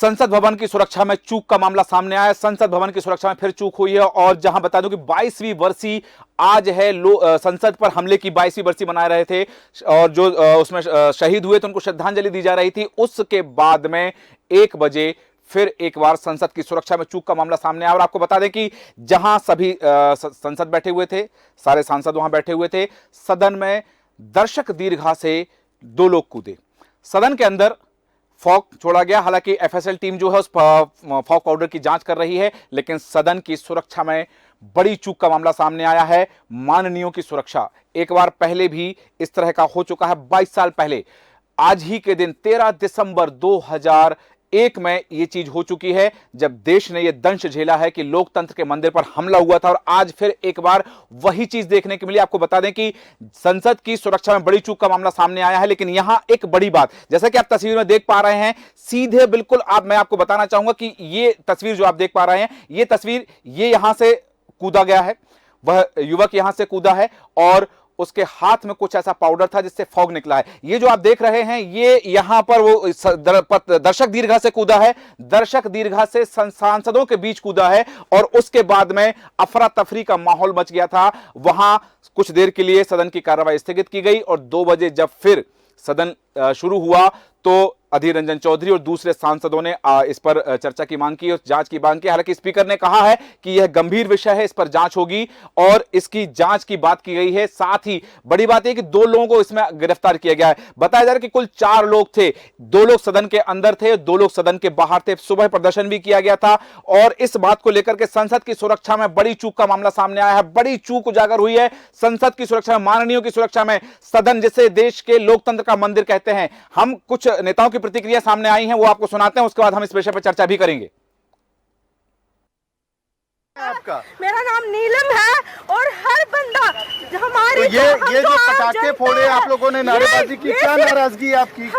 संसद भवन की सुरक्षा में चूक का मामला सामने आया। संसद भवन की सुरक्षा में फिर चूक हुई है और जहां बता दूं कि 22वीं बरसी आज है। संसद पर हमले की 22वीं बरसी मना रहे थे और जो उसमें शहीद हुए तो उनको श्रद्धांजलि दी जा रही थी। उसके बाद में 1 बजे फिर एक बार संसद की सुरक्षा में चूक का मामला सामने आया। और आपको बता दें कि जहां सभी संसद बैठे हुए थे, सारे सांसद वहां बैठे हुए थे, सदन में दर्शक दीर्घा से 2 लोग कूदे। सदन के अंदर फॉग छोड़ा गया। हालांकि एफएसएल टीम जो है उस फॉग पाउडर की जांच कर रही है, लेकिन सदन की सुरक्षा में बड़ी चूक का मामला सामने आया है। माननीयों की सुरक्षा एक बार पहले भी इस तरह का हो चुका है। 22 साल पहले आज ही के दिन 13 दिसंबर 2001 में यह चीज हो चुकी है, जब देश ने यह दंश झेला है कि लोकतंत्र के मंदिर पर हमला हुआ था। और आज फिर एक बार वही चीज देखने को मिली। आपको बता दें कि संसद की सुरक्षा में बड़ी चूक का मामला सामने आया है, लेकिन यहां एक बड़ी बात, जैसा कि आप तस्वीर में देख पा रहे हैं, सीधे बिल्कुल मैं आपको बताना चाहूंगा कि यह तस्वीर जो आप देख पा रहे हैं, यह तस्वीर यहां से कूदा गया है, वह युवक यहां से कूदा है और उसके हाथ में कुछ ऐसा पाउडर था जिससे फॉग निकला है। ये जो आप देख रहे हैं, ये यहां पर वो दर्शक दीर्घा से कूदा है, दर्शक दीर्घा से सांसदों के बीच कूदा है और उसके बाद में अफरा तफरी का माहौल मच गया था। वहां कुछ देर के लिए सदन की कार्रवाई स्थगित की गई और 2 बजे जब फिर सदन शुरू हुआ तो अधीर रंजन चौधरी और दूसरे सांसदों ने इस पर चर्चा की मांग की और जांच की मांग की। हालांकि स्पीकर ने कहा है कि यह गंभीर विषय है, इस पर जांच होगी और इसकी जांच की बात की गई है। साथ ही बड़ी बात यह कि 2 लोगों को इसमें गिरफ्तार किया गया है। बताया जा रहा है कि कुल 4 लोग थे, 2 लोग सदन के अंदर थे, 2 लोग सदन के बाहर थे। सुबह प्रदर्शन भी किया गया था और इस बात को लेकर के संसद की सुरक्षा में बड़ी चूक का मामला सामने आया है। बड़ी चूक उजागर हुई है संसद की सुरक्षा में, माननीयों की सुरक्षा में। सदन जिसे देश के लोकतंत्र का मंदिर कहते हैं, हम कुछ नेताओं की प्रतिक्रिया सामने आई हैं, वो आपको सुनाते हैं, उसके बाद हम इस विषय पर चर्चा भी करेंगे। आपका? मेरा नाम नीलम है और हर बंदा हमारी तो ये जो पटाखे फोड़े आप लोगों ने, नारेबाजी की, क्या नाराजगी आपकी?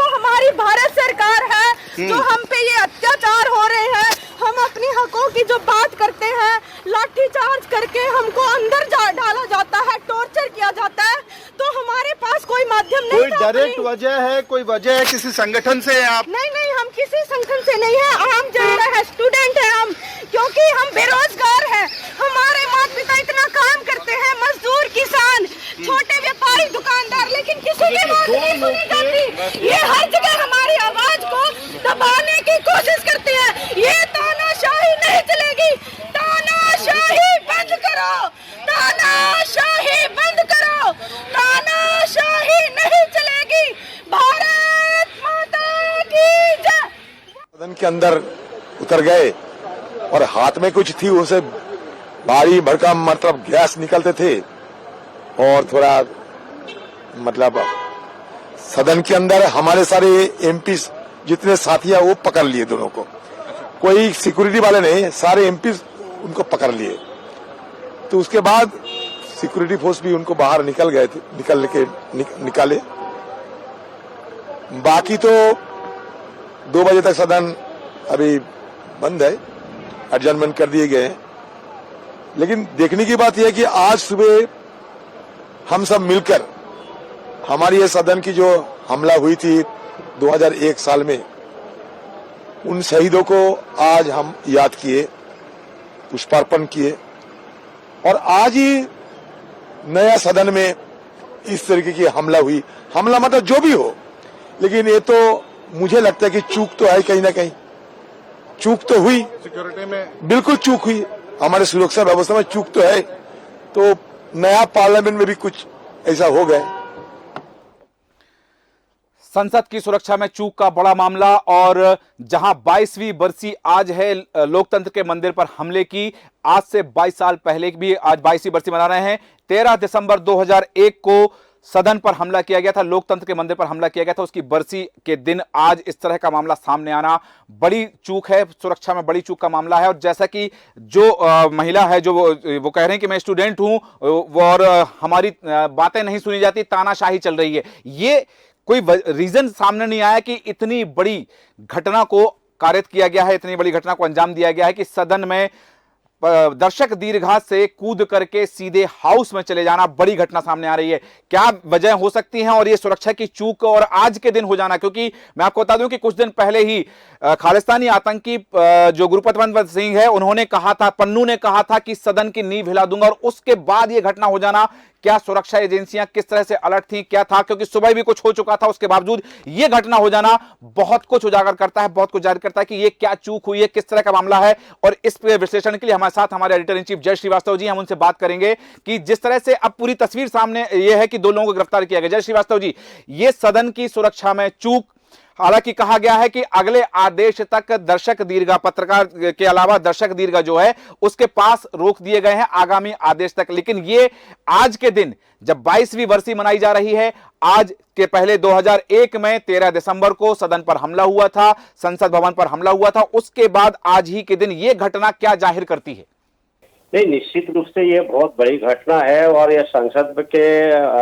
हमारी भारत सरकार है, जो हम पे ये अत्याचार हो रहे हैं, हम अपनी हकों की जो बात करते हैं, लाठीचार्ज करके हमको अंदर डाला जाता है, टॉर्चर किया जाता है, तो हमारे पास कोई माध्यम नहीं। कोई डायरेक्ट वजह है, कोई वजह है किसी संगठन से आप? नहीं, हम किसी संगठन से नहीं है, आम जनता है, स्टूडेंट है हम, क्योंकि हम बेरोजगार हैं। हमारे माता पिता इतना काम करते हैं, मजदूर, किसान, छोटे व्यापारी, दुकानदार, लेकिन किसी की बात नहीं सुनी जाती। ये हर जगह हमारी आवाज को दबाने की कोशिश करती है। ये तानाशाही नहीं चलेगी, तानाशाही बंद करो, तानाशाही बंद करो, तानाशाही नहीं चलेगी। भारत माता की जय। सदन के अंदर उतर गए और हाथ में कुछ थी, उसे भारी भड़कम मतलब गैस निकलते थे और थोड़ा मतलब सदन के अंदर हमारे सारे एमपी जितने साथी हैं वो पकड़ लिए दोनों को। कोई सिक्योरिटी वाले नहीं, सारे एमपी उनको पकड़ लिए। तो उसके बाद सिक्योरिटी फोर्स भी उनको बाहर निकल गए थे, निकाले। बाकी तो 2 बजे तक सदन अभी बंद है, एडजर्नमेंट कर दिए गए हैं। लेकिन देखने की बात यह है कि आज सुबह हम सब मिलकर हमारी ये सदन की जो हमला हुई थी 2001 साल में, उन शहीदों को आज हम याद किए, पुष्पार्पण किए और आज ही नया सदन में इस तरीके की हमला हुई। हमला मतलब जो भी हो, लेकिन ये तो मुझे लगता है कि चूक तो है, कहीं ना कहीं चूक तो हुई, सिक्योरिटी में बिल्कुल चूक हुई, हमारे सुरक्षा व्यवस्था में चूक तो है। तो नया पार्लियामेंट में भी कुछ ऐसा हो गया। संसद की सुरक्षा में चूक का बड़ा मामला और जहां 22वीं बरसी आज है लोकतंत्र के मंदिर पर हमले की, आज से 22 साल पहले भी आज 22वीं बरसी मना रहे हैं। 13 दिसंबर 2001 को सदन पर हमला किया गया था, लोकतंत्र के मंदिर पर हमला किया गया था, उसकी बरसी के दिन आज इस तरह का मामला सामने आना बड़ी चूक है, सुरक्षा में बड़ी चूक का मामला है। और जैसा कि जो महिला है, जो वो कह रहे हैं कि मैं स्टूडेंट हूं और हमारी बातें नहीं सुनी जाती, तानाशाही चल रही है, ये कोई रीजन सामने नहीं आया कि इतनी बड़ी घटना को कारित किया गया है, इतनी बड़ी घटना को अंजाम दिया गया है कि सदन में दर्शक दीर्घा से कूद करके सीधे हाउस में चले जाना, बड़ी घटना सामने आ रही है। क्या वजह हो सकती है और ये सुरक्षा की चूक और आज के दिन हो जाना? क्योंकि मैं आपको बता दूं कि कुछ दिन पहले ही खालिस्तानी आतंकी जो गुरपतवंत सिंह है, उन्होंने कहा था, पन्नू ने कहा था कि सदन की नींव हिला दूंगा, और उसके बाद यह घटना हो जाना। क्या सुरक्षा एजेंसियां किस तरह से अलर्ट थी, क्या था? क्योंकि सुबह भी कुछ हो चुका था, उसके बावजूद यह घटना हो जाना बहुत कुछ उजागर करता है, बहुत कुछ जाहिर करता है कि यह क्या चूक हुई है, किस तरह का मामला है। और इस विश्लेषण के लिए हमारे साथ हमारे एडिटर इन चीफ जय श्रीवास्तव जी, हम उनसे बात करेंगे कि जिस तरह से अब पूरी तस्वीर सामने यह है कि 2 लोगों को गिरफ्तार किया गया। जय श्रीवास्तव जी, यह सदन की सुरक्षा में चूक, हालांकि कहा गया है कि अगले आदेश तक दर्शक दीर्घा, पत्रकार के अलावा दर्शक दीर्घा जो है उसके पास रोक दिए गए हैं आगामी आदेश तक। लेकिन ये आज के दिन जब 22वीं वर्षी मनाई जा रही है, आज के पहले 2001 में 13 दिसंबर को सदन पर हमला हुआ था, संसद भवन पर हमला हुआ था, उसके बाद आज ही के दिन यह घटना क्या जाहिर करती है? नहीं, निश्चित रूप से ये बहुत बड़ी घटना है और यह संसद के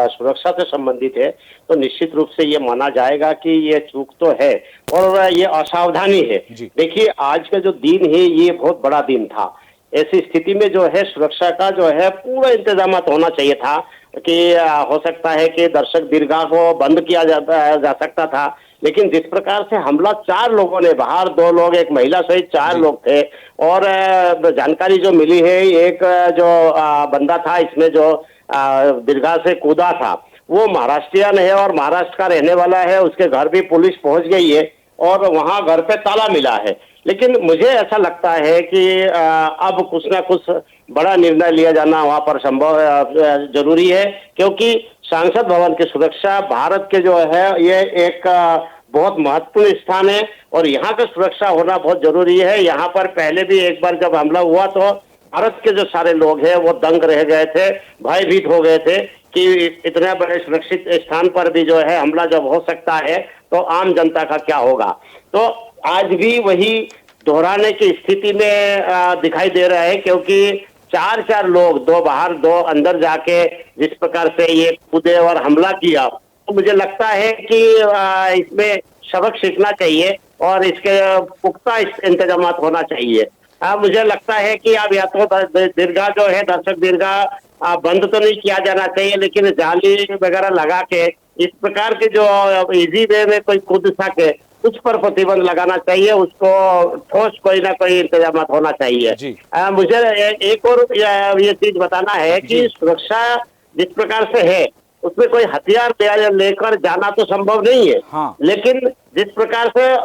सुरक्षा से संबंधित है, तो निश्चित रूप से ये माना जाएगा कि ये चूक तो है और ये असावधानी है। देखिए, आज का जो दिन है ये बहुत बड़ा दिन था। ऐसी स्थिति में जो है सुरक्षा का जो है पूरा इंतजाम होना चाहिए था कि हो सकता है कि दर्शक दीर्घा को बंद किया जा सकता था, लेकिन जिस प्रकार से हमला 4 लोगों ने, बाहर 2 लोग, एक महिला सहित 4 लोग थे, और जानकारी जो मिली है, एक जो बंदा था इसमें जो दीर्घा से कूदा था वो महाराष्ट्रियन है और महाराष्ट्र का रहने वाला है। उसके घर भी पुलिस पहुंच गई है और वहां घर पे ताला मिला है। लेकिन मुझे ऐसा लगता है कि अब कुछ ना कुछ बड़ा निर्णय लिया जाना वहां पर संभव जरूरी है, क्योंकि संसद भवन की सुरक्षा भारत के जो है ये एक बहुत महत्वपूर्ण स्थान है और यहाँ का सुरक्षा होना बहुत जरूरी है। यहाँ पर पहले भी एक बार जब हमला हुआ तो भारत के जो सारे लोग हैं वो दंग रह गए थे, भयभीत हो गए थे कि इतने बड़े सुरक्षित स्थान पर भी जो है हमला जब हो सकता है तो आम जनता का क्या होगा। तो आज भी वही दोहराने की स्थिति में दिखाई दे रहा है, क्योंकि 4 लोग, 2 बाहर 2 अंदर जाके जिस प्रकार से ये कूदे और हमला किया, तो मुझे लगता है कि इसमें सबक सीखना चाहिए और इसके पुख्ता इंतजाम होना चाहिए। मुझे लगता है कि अब या तो दीर्घा जो है, दर्शक दीर्घा बंद तो नहीं किया जाना चाहिए, लेकिन जाली वगैरह लगा के इस प्रकार के जो इजी वे में कोई कूद सके उस पर प्रतिबंध लगाना चाहिए, उसको ठोस कोई ना कोई इंतजाम होना चाहिए। मुझे एक और ये चीज बताना है कि सुरक्षा जिस प्रकार से है उसमें कोई हथियार लेकर जाना तो संभव नहीं है। लेकिन जिस प्रकार से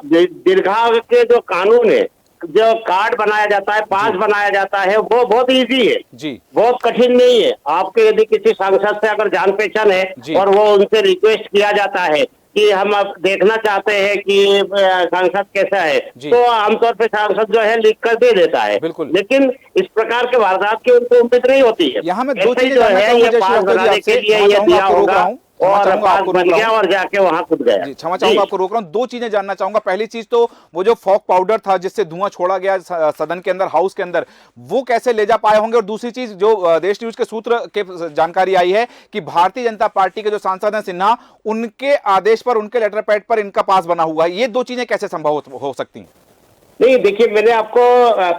दीर्घा के जो कानून है, जो कार्ड बनाया जाता है, पास बनाया जाता है, वो बहुत इजी है जी, बहुत कठिन नहीं है। आपके यदि किसी सांसद से अगर जान पहचान है और वो उनसे रिक्वेस्ट किया जाता है कि हम अब देखना चाहते हैं कि सांसद कैसा है, तो आमतौर पे सांसद जो है लिख कर दे देता है। लेकिन इस प्रकार के वारदात की उनको उम्मीद नहीं होती है। यहाँ में 2 चीजें जो है ये पास बनाने के लिए ये दिया होगा और पास बन गया और जाके वहां कूद गया। क्षमा चाहूंगा, आपको रोक रहा हूं। 2 चीजें जानना चाहूंगा। पहली चीज तो वो जो फॉग पाउडर था जिससे धुआं छोड़ा गया सदन के अंदर, हाउस के अंदर, वो कैसे ले जा पाए होंगे? और दूसरी चीज जो देश न्यूज के सूत्र के जानकारी आई है कि भारतीय जनता पार्टी के जो सांसद हैं सिन्हा, उनके आदेश पर, उनके लेटर पैड पर इनका पास बना हुआ है। ये 2 चीजें कैसे संभव हो सकती हैं? नहीं, देखिए, मैंने आपको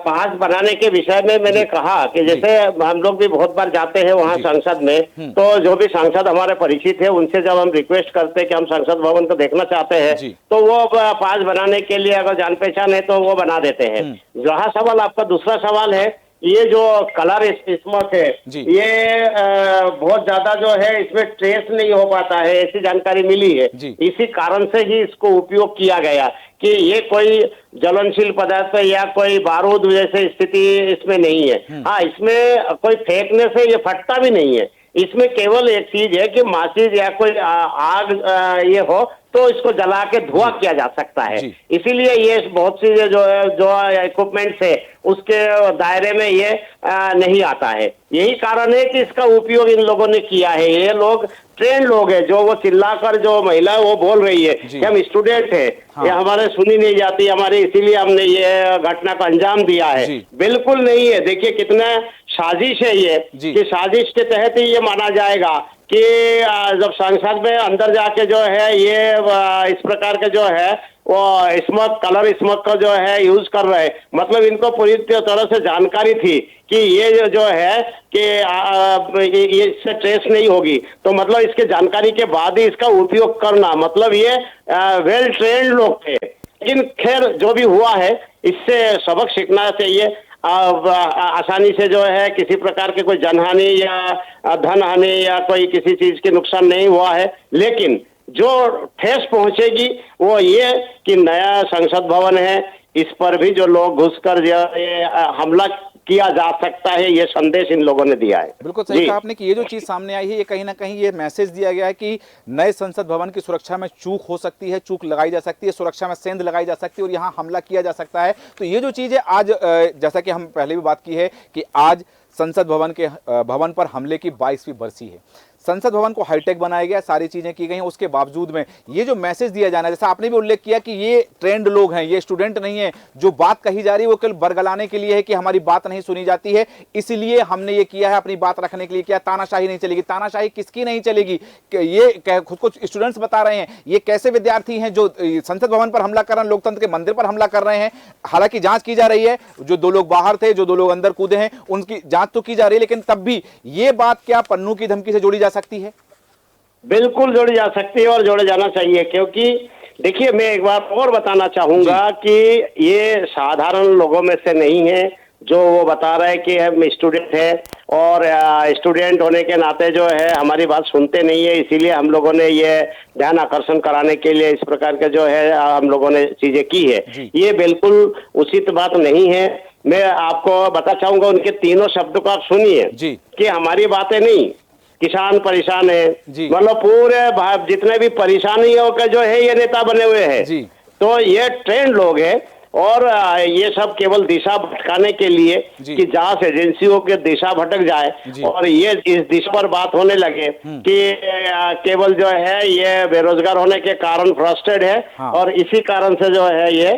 पास बनाने के विषय में मैंने कहा कि जैसे हम लोग भी बहुत बार जाते हैं वहाँ संसद में, तो जो भी सांसद हमारे परिचित है उनसे जब हम रिक्वेस्ट करते हैं कि हम संसद भवन को देखना चाहते हैं, तो वो पास बनाने के लिए अगर जान पहचान है तो वो बना देते हैं। जहाँ सवाल आपका दूसरा सवाल है, ये जो कलर स्मोक है ये बहुत ज्यादा जो है इसमें ट्रेस नहीं हो पाता है, ऐसी जानकारी मिली है। इसी कारण से ही इसको उपयोग किया गया कि ये कोई ज्वलनशील पदार्थ या कोई बारूद जैसे स्थिति इसमें नहीं है। हाँ, इसमें कोई फेंकने से ये फटता भी नहीं है। इसमें केवल एक चीज है कि माचिस या कोई आग ये हो तो इसको जला के धुआं किया जा सकता है। इसीलिए ये बहुत सी जो इक्विपमेंट्स है उसके दायरे में ये नहीं आता है। यही कारण है कि इसका उपयोग इन लोगों ने किया है। ये लोग ट्रेन लोग हैं, जो वो चिल्लाकर जो महिला वो बोल रही है कि हम स्टूडेंट है, ये हमारे सुनी नहीं जाती हमारी, इसीलिए हमने ये घटना को अंजाम दिया है। बिल्कुल नहीं है। देखिए कितना साजिश है ये, कि साजिश के तहत ही ये माना जाएगा कि जब संसद में अंदर जाके जो है ये इस प्रकार के जो है वो स्मोक कलर स्मोक का जो है यूज कर रहे हैं। मतलब इनको पूरी तरह से जानकारी थी कि ये जो है कि ये इससे ट्रेस नहीं होगी, तो मतलब इसके जानकारी के बाद ही इसका उपयोग करना, मतलब ये वेल ट्रेन्ड लोग थे। लेकिन खैर जो भी हुआ है इससे सबक सीखना चाहिए। आसानी से जो है किसी प्रकार के कोई जनहानि या धन हानि या कोई किसी चीज के नुकसान नहीं हुआ है, लेकिन जो ठेस पहुंचेगी वो ये कि नया संसद भवन है, इस पर भी जो लोग घुसकर जो हमला किया जा सकता है, ये संदेश इन लोगों ने दिया है। बिल्कुल सही कहा आपने कि ये जो चीज सामने आई है ये कहीं ना कहीं ये मैसेज दिया गया है कि नए संसद भवन की सुरक्षा में चूक हो सकती है, चूक लगाई जा सकती है, सुरक्षा में सेंध लगाई जा सकती है और यहाँ हमला किया जा सकता है। तो ये जो चीज है आज जैसा कि हम पहले भी बात की है कि आज संसद भवन पर हमले की 22वीं बरसी है। संसद भवन को हाईटेक बनाया गया, सारी चीजें की गई हैं, उसके बावजूद में ये जो मैसेज दिया जाना है, जैसा आपने भी उल्लेख किया कि ये ट्रेंड लोग हैं, ये स्टूडेंट नहीं है, जो बात कही जा रही है वो केवल बरगलाने के लिए है कि हमारी बात नहीं सुनी जाती है, इसलिए हमने ये किया है, अपनी बात रखने के लिए किया। तानाशाही नहीं चलेगी। तानाशाही किसकी नहीं चलेगी? ये खुद को स्टूडेंट्स बता रहे हैं। ये कैसे विद्यार्थी हैं जो संसद भवन पर हमला कर रहे हैं, लोकतंत्र के मंदिर पर हमला कर रहे हैं? हालांकि जांच की जा रही है, जो 2 लोग बाहर थे, जो 2 लोग अंदर कूदे हैं, उनकी जांच तो की जा रही है, लेकिन तब भी ये बात क्या पन्नू की धमकी से जोड़ी जा सकती है? बिल्कुल जोड़ी जा सकती है और जोड़े जाना चाहिए, क्योंकि देखिए मैं एक बार और बताना चाहूंगा कि ये साधारण लोगों में से नहीं है जो वो बता रहे हैं कि हम स्टूडेंट है और स्टूडेंट होने के नाते जो है हमारी बात सुनते नहीं है, इसीलिए हम लोगों ने ये ध्यान आकर्षण कराने के लिए इस प्रकार के जो है हम लोगों ने चीजें की है। ये बिल्कुल उचित बात नहीं है। मैं आपको बता चाहूंगा, उनके तीनों शब्दों को आप सुनिए कि हमारी बातें नहीं, किसान परेशान है, मतलब पूरे जितने भी परेशानियों का जो है ये नेता बने हुए हैं। तो ये ट्रेंड लोग हैं और ये सब केवल दिशा भटकाने के लिए कि जहां से एजेंसियों की दिशा भटक जाए और ये इस दिशा पर बात होने लगे कि केवल जो है ये बेरोजगार होने के कारण फ्रस्ट्रेटेड है और इसी कारण से जो है ये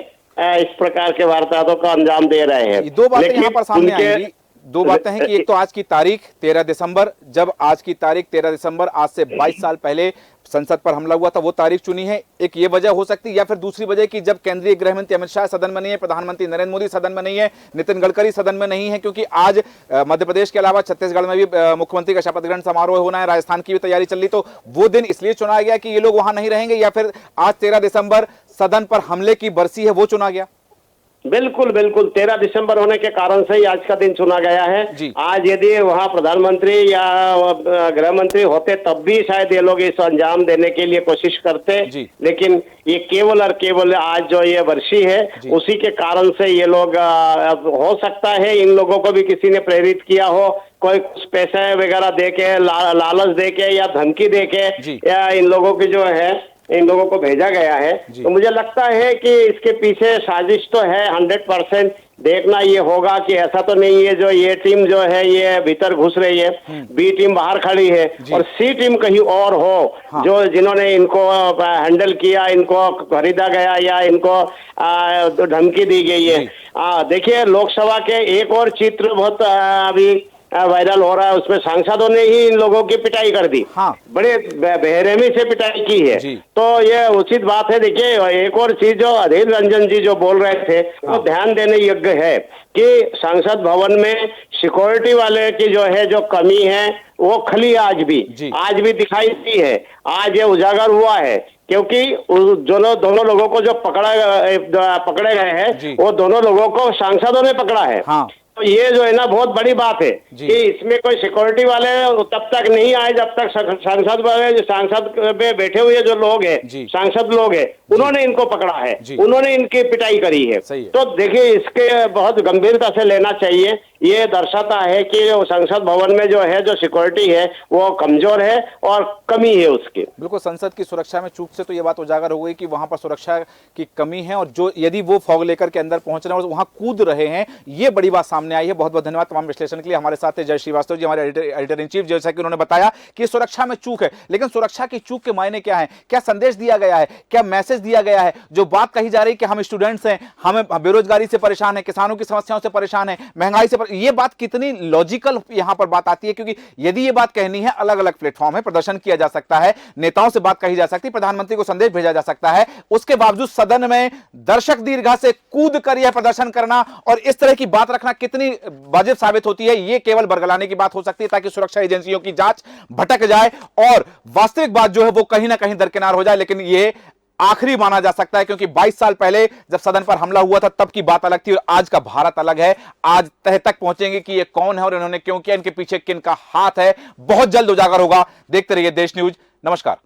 इस प्रकार के वारदातों का अंजाम दे रहे हैं। 2 बातें यहाँ पर सामने आएंगी। 2 बातें हैं कि एक तो आज की तारीख 13 दिसंबर, जब आज की तारीख 13 दिसंबर आज से 22 साल पहले संसद पर हमला हुआ था, वो तारीख चुनी है। एक ये वजह हो सकती है, या फिर दूसरी वजह कि जब केंद्रीय गृह मंत्री अमित शाह सदन में नहीं है, प्रधानमंत्री नरेंद्र मोदी सदन में नहीं है, नितिन गडकरी सदन में नहीं है, क्योंकि आज मध्य प्रदेश के अलावा छत्तीसगढ़ में भी मुख्यमंत्री का शपथ ग्रहण समारोह होना है, राजस्थान की भी तैयारी चल रही, तो वो दिन इसलिए चुना गया कि ये लोग वहां नहीं रहेंगे, या फिर आज 13 दिसंबर सदन पर हमले की बरसी है वो चुना गया? बिल्कुल बिल्कुल 13 दिसंबर होने के कारण से ही आज का दिन चुना गया है। आज यदि वहाँ प्रधानमंत्री या गृह मंत्री होते तब भी शायद ये लोग इस अंजाम देने के लिए कोशिश करते, लेकिन ये केवल और केवल आज जो ये वर्षी है उसी के कारण से ये लोग हो सकता है इन लोगों को भी किसी ने प्रेरित किया हो, कोई कुछ पैसे वगैरह दे के लालच दे के या धमकी दे के या इन लोगों की जो है इन लोगों को भेजा गया है। तो मुझे लगता है कि इसके पीछे साजिश तो है 100%। देखना ये होगा कि ऐसा तो नहीं है जो ये टीम जो है ये भीतर घुस रही है, बी टीम बाहर खड़ी है और सी टीम कहीं और हो जो जिन्होंने इनको हैंडल किया, इनको खरीदा गया या इनको धमकी दी गई है। देखिए लोकसभा के एक और चित्र बहुत अभी वायरल हो रहा है, उसमें सांसदों ने ही इन लोगों की पिटाई कर दी। बड़े बेरहमी से पिटाई की है, तो ये उचित बात है। देखिए एक और चीज जो अधीर रंजन जी जो बोल रहे थे वो ध्यान देने योग्य है कि संसद भवन में सिक्योरिटी वाले की जो है जो कमी है वो खली आज भी दिखाई दी है। आज ये उजागर हुआ है क्योंकि जो दोनों लोगों को जो पकड़े गए हैं वो दोनों लोगों को सांसदों ने पकड़ा है। तो ये जो है ना बहुत बड़ी बात है कि इसमें कोई सिक्योरिटी वाले तब तक नहीं आए जब तक सांसद में बैठे हुए जो लोग हैं, सांसद लोग हैं, उन्होंने इनको पकड़ा है, उन्होंने इनकी पिटाई करी है। तो देखिए इसके बहुत गंभीरता से लेना चाहिए। ये दर्शाता है कि संसद भवन में जो है जो सिक्योरिटी है वो कमजोर है और कमी है उसकी। बिल्कुल, संसद की सुरक्षा में चूक से तो ये बात उजागर हो गई कि वहां पर सुरक्षा की कमी है और जो यदि वो फॉग लेकर के अंदर पहुंच रहे हैं और वहां कूद रहे हैं, ये बड़ी बात सामने आई है। बहुत बहुत धन्यवाद तमाम विश्लेषण के लिए। हमारे साथ जय श्रीवास्तव जी, हमारे एडिटर इन चीफ। जैसा कि उन्होंने बताया कि सुरक्षा में चूक है, लेकिन सुरक्षा की चूक के मायने क्या है, क्या संदेश दिया गया है, क्या मैसेज दिया गया है? जो बात कही जा रही कि हम स्टूडेंट्स हैं, हम बेरोजगारी से परेशान है, किसानों की समस्याओं से परेशान है, महंगाई से ये बात कितनी लॉजिकल यहां पर बात आती है, क्योंकि यदि ये बात कहनी है, अलग अलग प्लेटफॉर्म है, प्रदर्शन किया जा सकता है, नेताओं से बात कही जा सकती है, प्रधानमंत्री को संदेश भेजा जा सकता है, उसके बावजूद सदन में दर्शक दीर्घा से कूद कर यह प्रदर्शन करना और इस तरह की बात रखना कितनी वाजिब साबित होती है। यह केवल बरगलाने की बात हो सकती है ताकि सुरक्षा एजेंसियों की जांच भटक जाए और वास्तविक बात जो है वो कहीं ना कहीं दरकिनार हो जाए। लेकिन यह आखिरी माना जा सकता है, क्योंकि 22 साल पहले जब सदन पर हमला हुआ था तब की बात अलग थी और आज का भारत अलग है। आज तह तक पहुंचेंगे कि ये कौन है और इन्होंने क्यों किया, इनके पीछे किन का हाथ है, बहुत जल्द उजागर होगा। देखते रहिए देश न्यूज। नमस्कार।